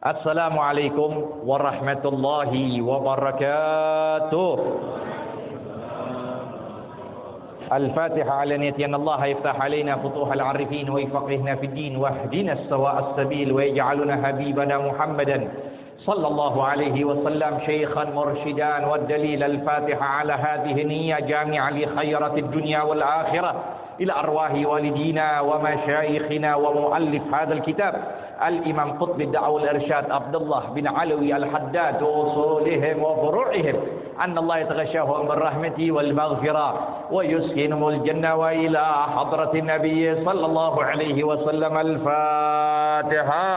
Assalamualaikum warahmatullahi wabarakatuh. الفاتحة على نية أن الله يفتح علينا فتوح العارفين ويفقهنا في الدين واهدنا السواء السبيل ويجعلنا حبيبنا محمدا صلى الله عليه وسلم شيخا مرشدا والدليل. الفاتحة على هذه النية جامعة لخيرات الدنيا والآخرة إلى أرواح والدينا ومشايخنا ومؤلف هذا الكتاب الإمام قطب الدعوة والإرشاد عبد الله بن علوي الحداد وأصولهم وفروعهم أن الله يتغشاهم بالرحمة والمغفرة ويسكنهم الجنة وإلى حضرة النبي صلى الله عليه وسلم. الفاتحة.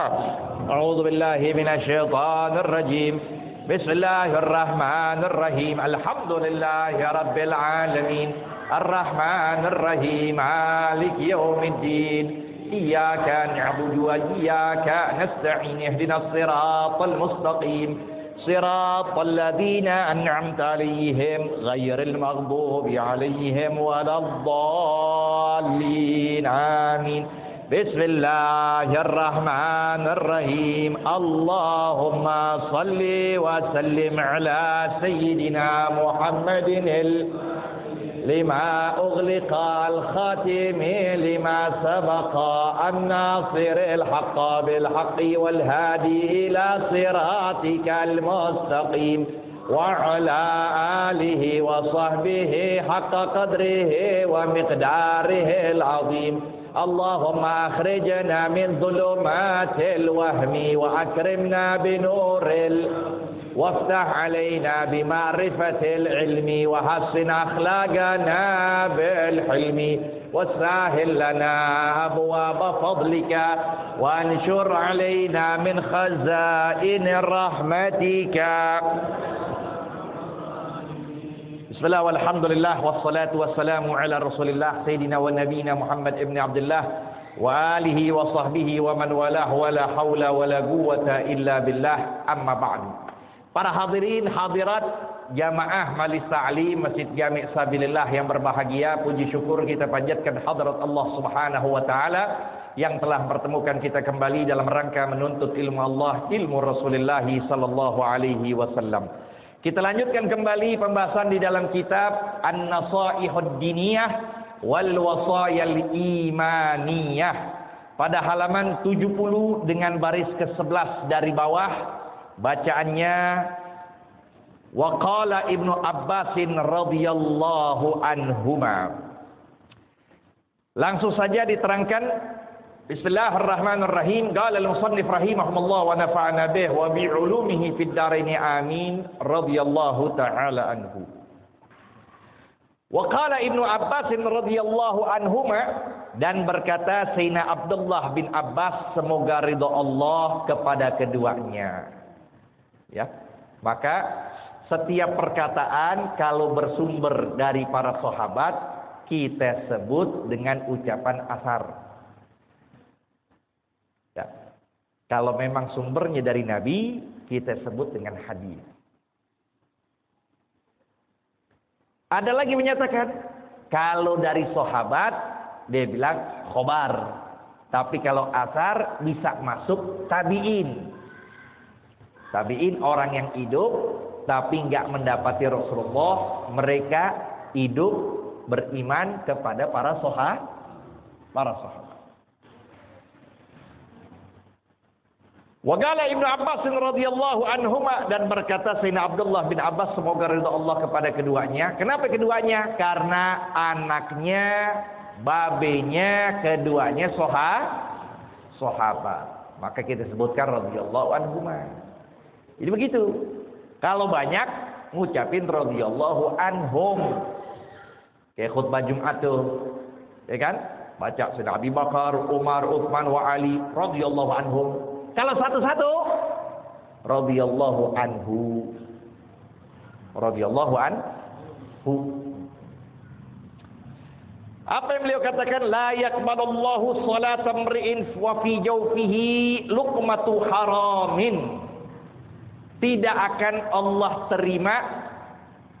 أعوذ بالله من الشيطان الرجيم. بسم الله الرحمن الرحيم. الحمد لله رب العالمين الرحمن الرحيم مالك يوم الدين إياك نعبد وإياك نستعين اهدنا الصراط المستقيم صراط الذين أنعمت عليهم غير المغضوب عليهم ولا الضالين آمين. بسم الله الرحمن الرحيم. اللهم صل وسلم على سيدنا محمد لما أغلق الخاتم لما سبق الناصر الحق بالحق والهادي إلى صراطك المستقيم وعلى آله وصحبه حق قدره ومقداره العظيم. اللهم أخرجنا من ظلمات الوهم وأكرمنا بنور وافتح علينا بمعرفة العلم وحسن أخلاقنا بالحلم وسهل لنا أبواب فضلك وانشر علينا من خزائن رحمتك. بسم الله والحمد لله والصلاة والسلام على رسول الله سيدنا ونبينا محمد ابن عبد الله وآله وصحبه ومن والاه ولا حول ولا قوة إلا بالله. أما بعد. Para hadirin hadirat jamaah Majelis Ta'lim Masjid Jami' Sabilillah yang berbahagia, puji syukur kita panjatkan hadirat Allah Subhanahu wa taala yang telah mempertemukan kita kembali dalam rangka menuntut ilmu Allah, ilmu Rasulullah sallallahu alaihi wasallam. Kita lanjutkan kembali pembahasan di dalam kitab An-Nasaihud Diniyah wal Wasayal Imaniyah pada halaman 70 dengan baris ke-11 dari bawah. Bacaannya waqala Ibnu Abbasin radhiyallahu anhuma. Langsung saja diterangkan. Bismillahirrahmanirrahim. Qala al-musannif rahimahullah wa nafa'ana bih wa bi 'ulumihi fid dharain amin radhiyallahu ta'ala anhu. Waqala Ibnu Abbasin radhiyallahu anhuma, dan berkata Sayyidina Abdullah bin Abbas semoga ridha Allah kepada keduanya. Ya, maka setiap perkataan kalau bersumber dari para sahabat kita sebut dengan ucapan asar. Ya. Kalau memang sumbernya dari Nabi kita sebut dengan hadis. Ada lagi menyatakan kalau dari sahabat dia bilang khobar, tapi kalau asar bisa masuk tabi'in. Tabi'in orang yang hidup tapi enggak mendapati Rasulullah, mereka hidup beriman kepada para sahabat. Wa qala Ibnu Abbas radhiyallahu anhuma, dan berkata Sayyidina Abdullah bin Abbas semoga ridha Allah kepada keduanya. Kenapa keduanya? Karena anaknya, babenya keduanya sahabat. Maka kita sebutkan radhiyallahu anhuma. Jadi begitu. Kalau banyak ngucapin radhiyallahu anhum. Kayak khutbah Jumat tuh. Ya kan? Baca Sayyidina Abu Bakar, Umar, Utsman wa Ali radhiyallahu anhum. Kalau satu-satu radhiyallahu anhu. Radhiyallahu anhu. Apa yang beliau katakan? La yaqbalullahu salata mri'in wa fi jawfihi luqmatu haramin. Tidak akan Allah terima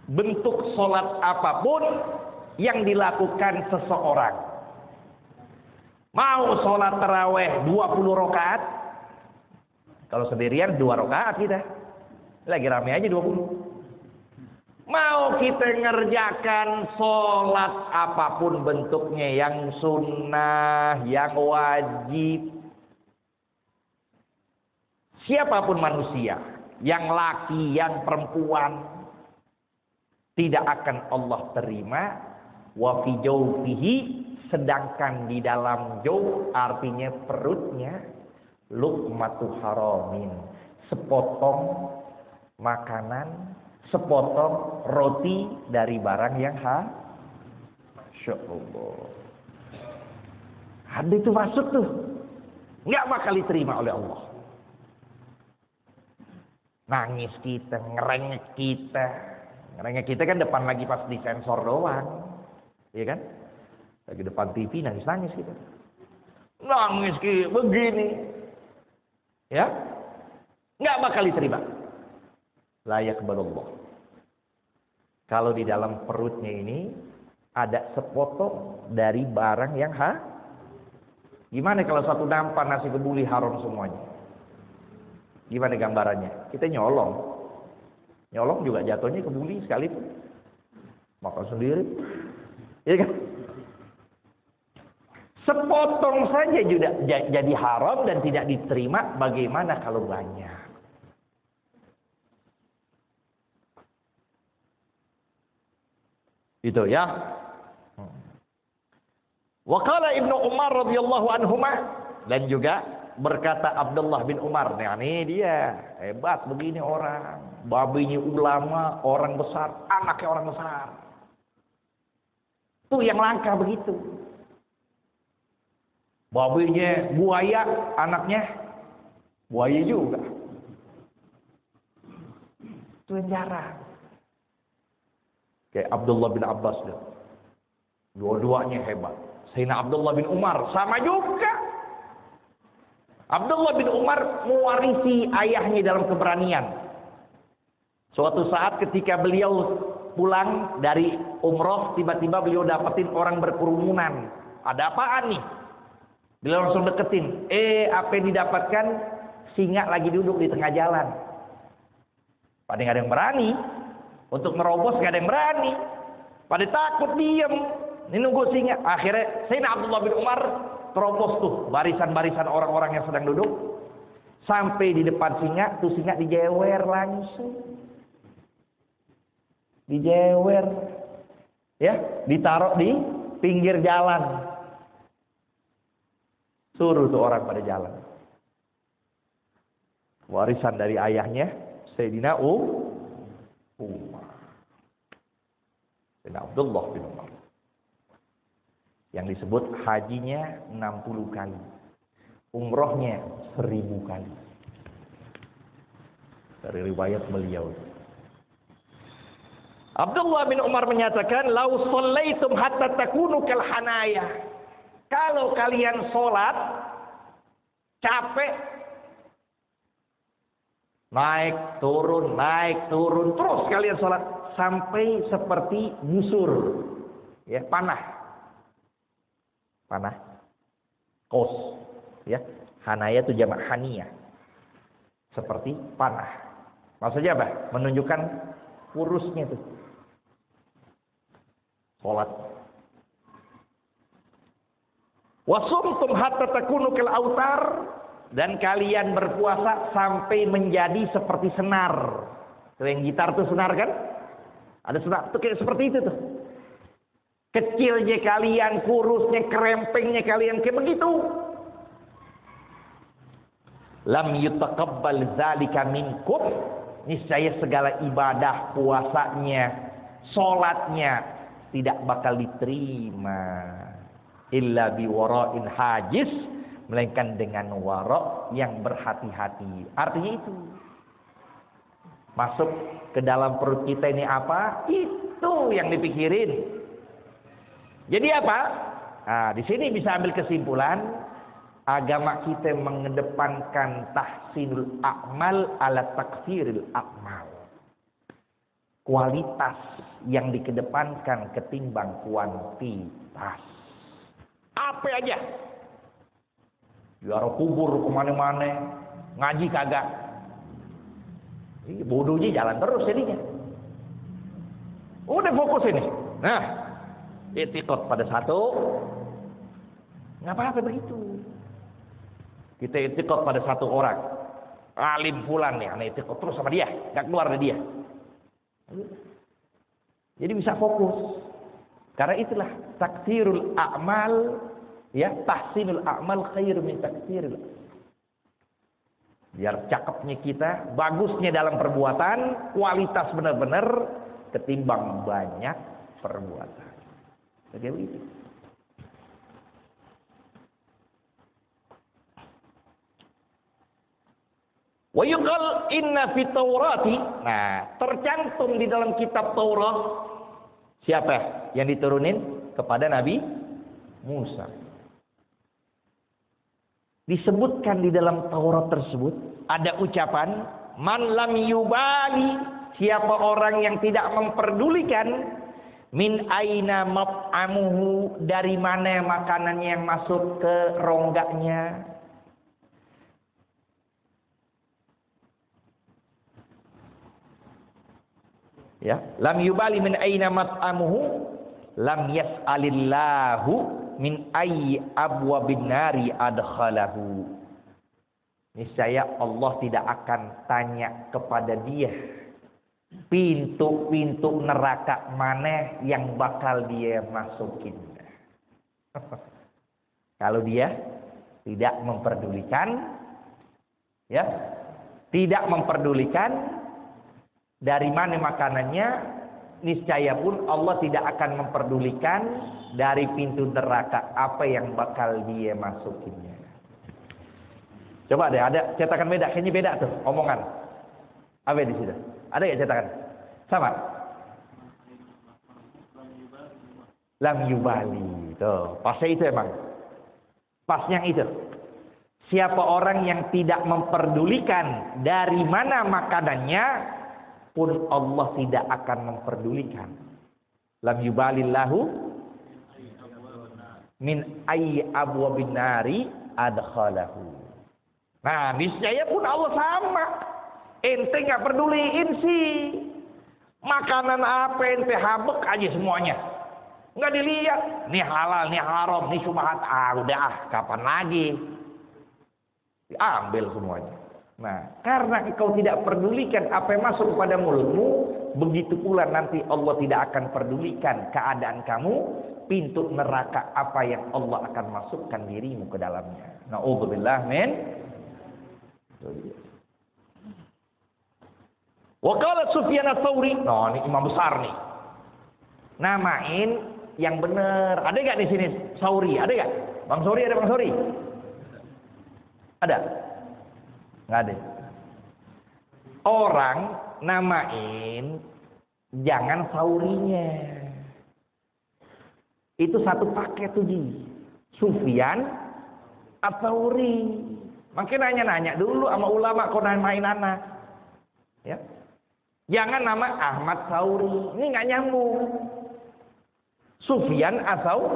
bentuk solat apapun yang dilakukan seseorang. Mau solat taraweh 20 rakaat, Kalau sendirian 2 rakaat kita. Lagi rame aja 20. Mau kita ngerjakan sholat apapun bentuknya, yang sunnah, yang wajib, siapapun manusia, yang laki, yang perempuan, tidak akan Allah terima. Wa fi jawfihi, sedangkan di dalam jawf artinya perutnya, luqmatu haramin, sepotong makanan, sepotong roti dari barang yang Masya Allah. Ada itu masuk tuh, nggak bakal diterima oleh Allah. Nangis kita, ngerengek kita kan depan lagi pas disensor doang, iya kan? Lagi depan TV nangis kita, nangis kita begini, ya, nggak bakal diterima. Layak Allah. Kalau di dalam perutnya ini ada sepotong dari barang yang gimana kalau satu nampan nasi kebuli haram semuanya? Gimana gambarannya? Kita nyolong juga jatuhnya kebuli sekalipun, makan sendiri, ya kan? Sepotong saja juga jadi haram dan tidak diterima. Bagaimana kalau banyak? Itu ya. Wa qala Ibnu Umar radhiyallahu anhuma, dan juga berkata Abdullah bin Umar, nah ini dia hebat begini orang, babinya ulama, orang besar, anaknya orang besar. Tuh yang langka begitu. Babinya buaya, anaknya buaya juga. Itu yang jarang. Kayak Abdullah bin Abbas deh. Dua-duanya hebat. Sayyidina Abdullah bin Umar sama juga. Abdullah bin Umar mewarisi ayahnya dalam keberanian. Suatu saat ketika beliau pulang dari umroh, tiba-tiba beliau dapetin orang berkerumunan. Ada apaan nih? Beliau langsung deketin. Apa yang didapatkan? Singa lagi duduk di tengah jalan. Pada nggak ada yang berani. Untuk merobos nggak ada yang berani. Pada takut diem. Ini nunggu singa. Akhirnya Sayyidina Abdullah bin Umar terobos tuh barisan-barisan orang-orang yang sedang duduk. Sampai di depan singa. Tuh singa dijewer langsung. Dijewer. Ya, ditaruh di pinggir jalan. Suruh tuh orang pada jalan. Warisan dari ayahnya Sayyidina Umar. Sayyidina Abdullah bin Umar. Yang disebut hajinya 60 kali. Umrohnya 1000 kali. Dari riwayat beliau. Abdullah bin Umar menyatakan, "Lau shallaitum hatta takunu kal hanaya." Kalau kalian sholat capek, naik turun terus kalian sholat sampai seperti busur, ya, panah, kos, ya, hanaya itu jamak haniyah, seperti panah. Maksudnya apa? Menunjukkan kurusnya tuh sholat. Wasumtum hatta takunu kal autar, dan kalian berpuasa sampai menjadi seperti senar. Tuh yang gitar tuh senar kan? Ada senar tuh kayak seperti itu tuh. Kecilnya kalian, kurusnya, kerempengnya kalian kayak begitu. Lam yutaqabbal dzalika minkum. Niscaya segala ibadah, puasanya, salatnya tidak bakal diterima. Illa biwara'in hajis, melainkan dengan wara' yang berhati-hati. Artinya itu, masuk ke dalam perut kita ini apa? Itu yang dipikirin. Jadi apa? Nah, di sini bisa ambil kesimpulan, agama kita mengedepankan tahsinul a'mal ala taksiril a'mal. Kualitas yang dikedepankan ketimbang kuantitas. Apa aja? Ziarah kubur kemana-mana, ngaji kagak. Bodohnya jalan terus jadinya. Udah fokus ini. Nah, i'tiqad pada satu, nggak apa-apa begitu. Kita i'tiqad pada satu orang, alim fulan nih, aneh i'tiqad terus sama dia, nggak keluar dari dia. Jadi bisa fokus. Karena itulah taksirul a'mal, ya, tahsinul a'mal khairu min taksiril. Biar cakepnya kita, bagusnya dalam perbuatan, kualitas benar-benar ketimbang banyak perbuatan. Begitu. Wa yuqal inna fit Taurati. Nah, tercantum di dalam kitab Taurat siapa yang diturunin kepada Nabi Musa. Disebutkan di dalam Taurat tersebut ada ucapan man lam yubali, siapa orang yang tidak memperdulikan, min aina mab'amuhu, dari mana makanannya yang masuk ke rongganya. Ya, lam yubali min aina mab'amuhu, lam yas'alillahu min ayyi abwabin nari adkhalahu. Niscaya Allah tidak akan tanya kepada dia pintu-pintu neraka mana yang bakal dia masukin. Kalau dia tidak memperdulikan, ya, tidak memperdulikan dari mana makanannya, niscaya pun Allah tidak akan memperdulikan dari pintu neraka apa yang bakal dia masukinnya. Coba deh, ada cetakan beda, kayaknya beda tuh omongan. Apa di situ? Ada ya cetakan? Sama? Lam yubali. Tuh, pasnya itu emang. Pasnya itu. Siapa orang yang tidak memperdulikan dari mana makanannya, pun Allah tidak akan memperdulikan. Lam yubalillahu min ayyi abwabin nari adkhalahu. Nah, niscaya pun Allah sama. Ente nggak peduliin sih. Makanan apa ente habek aja semuanya. Nggak dilihat. Nih halal, nih haram, nih syubhat. Udah kapan lagi? Diambil semuanya. Nah, karena engkau tidak pedulikan apa yang masuk kepada mulutmu, begitu pula nanti Allah tidak akan pedulikan keadaan kamu, pintu neraka apa yang Allah akan masukkan dirimu ke dalamnya. Na'udzubillah min. Wa qala Sufyan ats-Tsauri. Nah, ini imam besar nih. Namain yang benar. Ada enggak di sini Tsauri? Ada enggak? Bang Tsauri, ada Bang Tsauri? Ada? Enggak ada. Orang namain jangan Tsaurinya. Itu satu paket tuh Ji. Sufyan ats-Tsauri. Makin nanya-nanya dulu sama ulama kok namain anak. Ya. Jangan nama Ahmad Tsauri. Ini nggak nyambung. Sufyan atau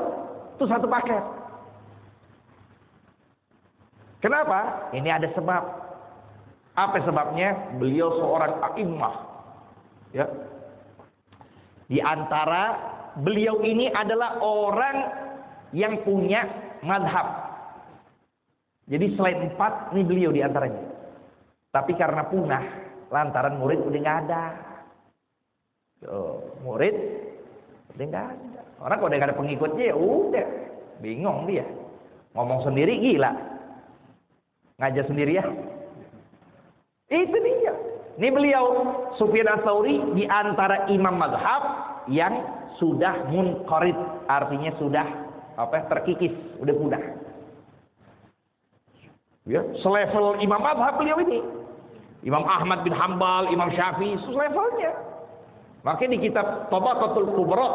itu satu paket. Kenapa? Ini ada sebab. Apa sebabnya? Beliau seorang a'immah. Ya. Di antara beliau ini adalah orang yang punya madhab. Jadi selain 4, ini beliau di antaranya. Tapi karena punah, lantaran murid udah nggak ada. Murid udah nggak ada. Orang kalau udah nggak ada pengikutnya ya udah bingung dia. Ngomong sendiri gila. Ngajar sendiri ya. Itu dia. Ini beliau Sufyan ats-Tsauri di antara imam mazhab yang sudah munqarid, artinya sudah terkikis, udah punah. Ya, selevel imam mazhab beliau ini. Imam Ahmad bin Hanbal, Imam Syafi'i, selevelnya. Makanya di kitab Tabaqatul Kubra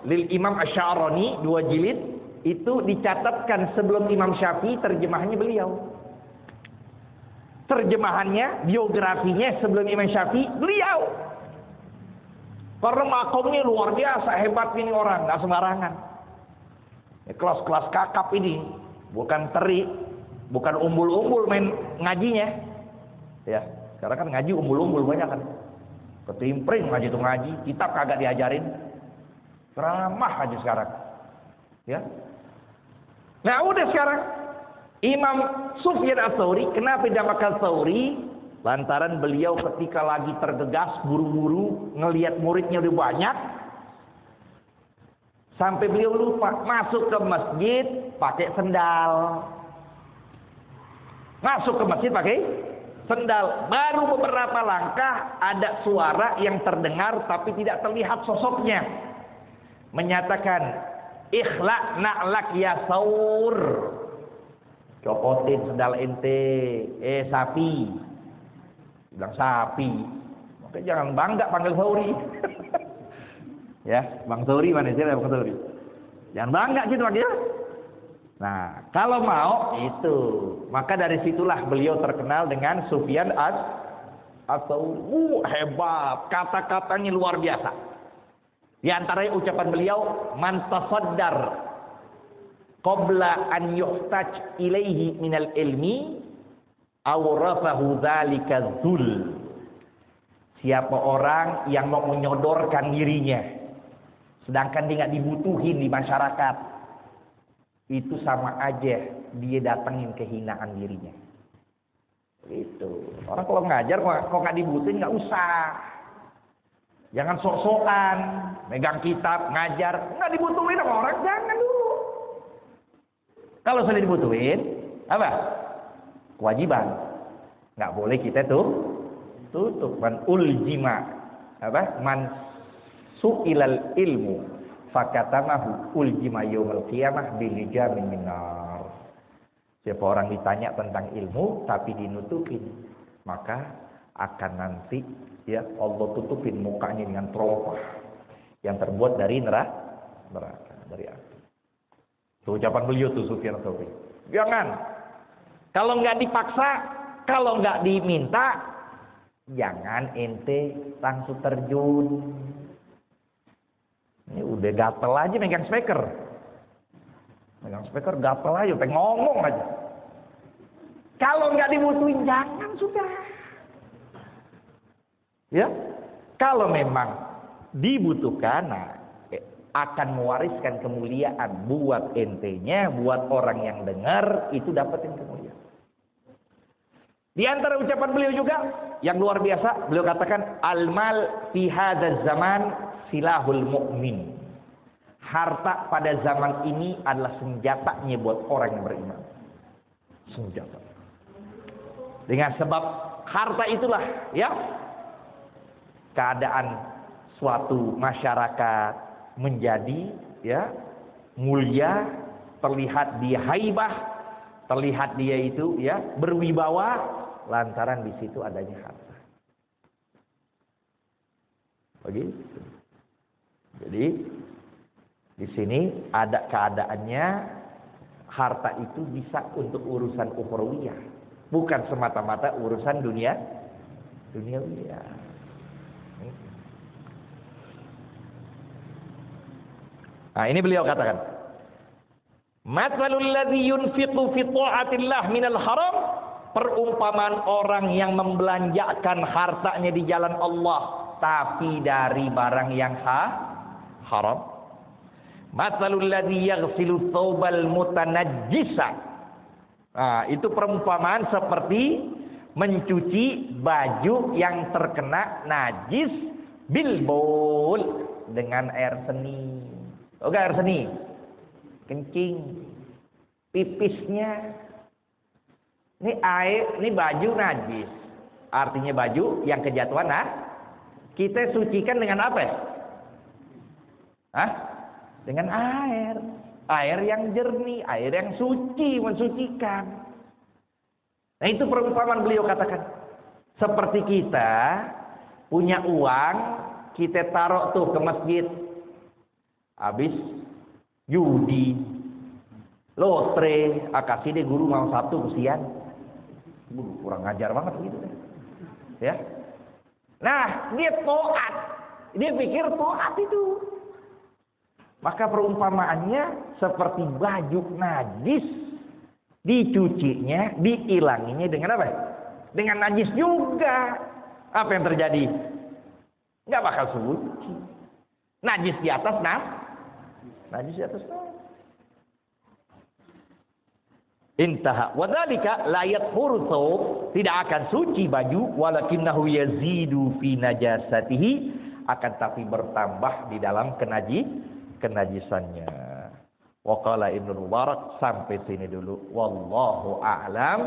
lil Imam Asy-Sya'rani 2 jilid itu dicatatkan sebelum Imam Syafi'i terjemahannya beliau. Terjemahannya, biografinya sebelum Imam Syafi'i beliau. Karena makomnya luar biasa, hebat ini orang, nggak sembarangan. Ya, kelas-kelas kakap ini, bukan teri. Bukan umbul-umbul main ngajinya. Ya, sekarang kan ngaji umbul-umbul banyak kan. Ketimpring ngaji itu ngaji, kitab kagak diajarin. Ramah aja sekarang. Ya. Nah, udah sekarang Imam Sufyan Ats-Tsauri, kenapa dinamakan Tsauri? Lantaran beliau ketika lagi tergegas buru-buru ngelihat muridnya udah banyak, sampai beliau lupa masuk ke masjid pakai sendal. Masuk ke masjid pakai sendal. Baru beberapa langkah ada suara yang terdengar tapi tidak terlihat sosoknya. Menyatakan, "Ikhla na'lak ya Tsaur." Copotin sendal ente, sapi. Bilang sapi. Makanya jangan bangga panggil Tsauri. Ya, Bang Tsauri mana sih Bang Tsauri? Jangan bangga gitu dia. Nah, kalau mau itu, maka dari situlah beliau terkenal dengan Sufyan Ats-Tsauri. Hebat, kata-katanya luar biasa. Di antaranya ucapan beliau, "Man tasaddar qabla an yuhtaj ilaihi minal ilmi awrafahu dzalika dzul." Siapa orang yang mau menyodorkan dirinya sedangkan dia nggak dibutuhin di masyarakat, itu sama aja dia datengin kehinaan dirinya. Itu orang kalau ngajar kok nggak dibutuhin, nggak usah. Jangan sok-sokan megang kitab ngajar, nggak dibutuhin sama orang, jangan dulu. Kalau sudah dibutuhin, apa? Kewajiban. Nggak boleh kita tutup. Man uljima, apa? Man su'ilal ilmu fakatamahu uljima yaumil qiyamah bilijamin minar. Siapa orang ditanya tentang ilmu tapi dinutupin, maka akan nanti ya Allah tutupin mukanya dengan terompah yang terbuat dari neraka, dari api. Itu ucapan beliau tuh Sufyan Ats-Tsauri. Jangan. Kalau nggak dipaksa, kalau nggak diminta, jangan ente langsung terjun. Ini udah gatel aja megang speaker. Megang speaker gatel aja, pengen ngomong aja. Kalau nggak dibutuhin, jangan sudah. Ya, kalau memang dibutuhkan, nah, akan mewariskan kemuliaan buat entenya, buat orang yang dengar, itu dapetin kemuliaan. Di antara ucapan beliau juga yang luar biasa, beliau katakan, "Al-mal fi hadzal zaman silahul mu'min." Harta pada zaman ini adalah senjatanya buat orang yang beriman. Senjata. Dengan sebab harta itulah ya keadaan suatu masyarakat menjadi ya mulia, terlihat dia haibah, terlihat dia itu ya berwibawa lantaran di situ adanya harta. Begitu. Jadi di sini ada keadaannya harta itu bisa untuk urusan ukhrawiyah, bukan semata-mata urusan duniawiyah. Nah, ini beliau katakan, "Matsalul ladzi yunfiqu fi tha'atillah minal haram", perumpamaan orang yang membelanjakan hartanya di jalan Allah tapi dari barang yang haram. Matsalul ladzi yaghsilu thawbal mutanajjisa. Nah, itu perumpamaan seperti mencuci baju yang terkena najis bil baul, dengan air seni. Oke, air seni. Kencing. Pipisnya. Ini air, ini baju najis. Artinya baju yang kejatuhan, kita sucikan dengan apa? Dengan air. Air yang jernih, air yang suci, mensucikan. Nah, itu perumpamaan beliau katakan. Seperti kita punya uang, kita taruh tuh ke masjid. Habis judi, lotre, kasih deh guru mau satu kesian. Kurang ngajar banget gitu deh. Ya. Nah, dia taat. Dia pikir taat itu. Maka perumpamaannya seperti baju najis, dicucinya, diilanginya dengan apa? Dengan najis juga. Apa yang terjadi? Nggak bakal suci. Najis di atas najis di atas intaha. Wadzalika la yathuru thawb, tidak akan suci baju, walakinnahu yazidu fi najasatihi, akan tapi bertambah di dalam kenajisannya. Wa qala Ibnu Mubarak, sampai sini dulu. Wallahu a'lam.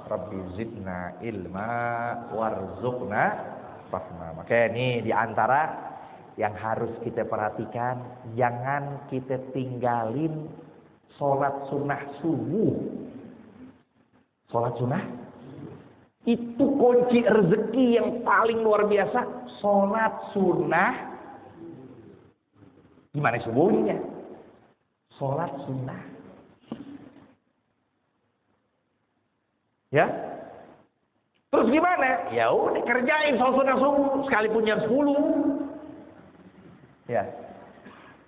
Rabbi zidna ilma warzuqna fahma. Maka ini di antara yang harus kita perhatikan, jangan kita tinggalin sholat sunnah subuh. Sholat sunnah itu kunci rezeki yang paling luar biasa. Sholat sunnah, gimana subuhnya? Sholat sunnah, ya. Terus gimana? Ya udah kerjain sholat sunnah subuh, sekalipun jam 10. Ya,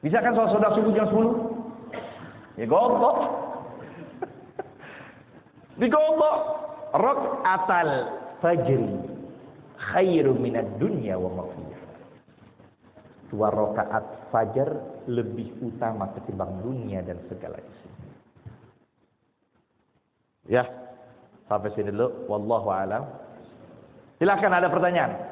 bisa kan sholat sunnah subuh jam 10? Ya gontok. Digontok. Rakaatal fajri khairum minad dunya wa ma fiha. 2 rakaat fajar lebih utama ketimbang dunia dan segala isinya. Ya, sampai sini dulu. Wallahu a'lam. Silakan ada pertanyaan.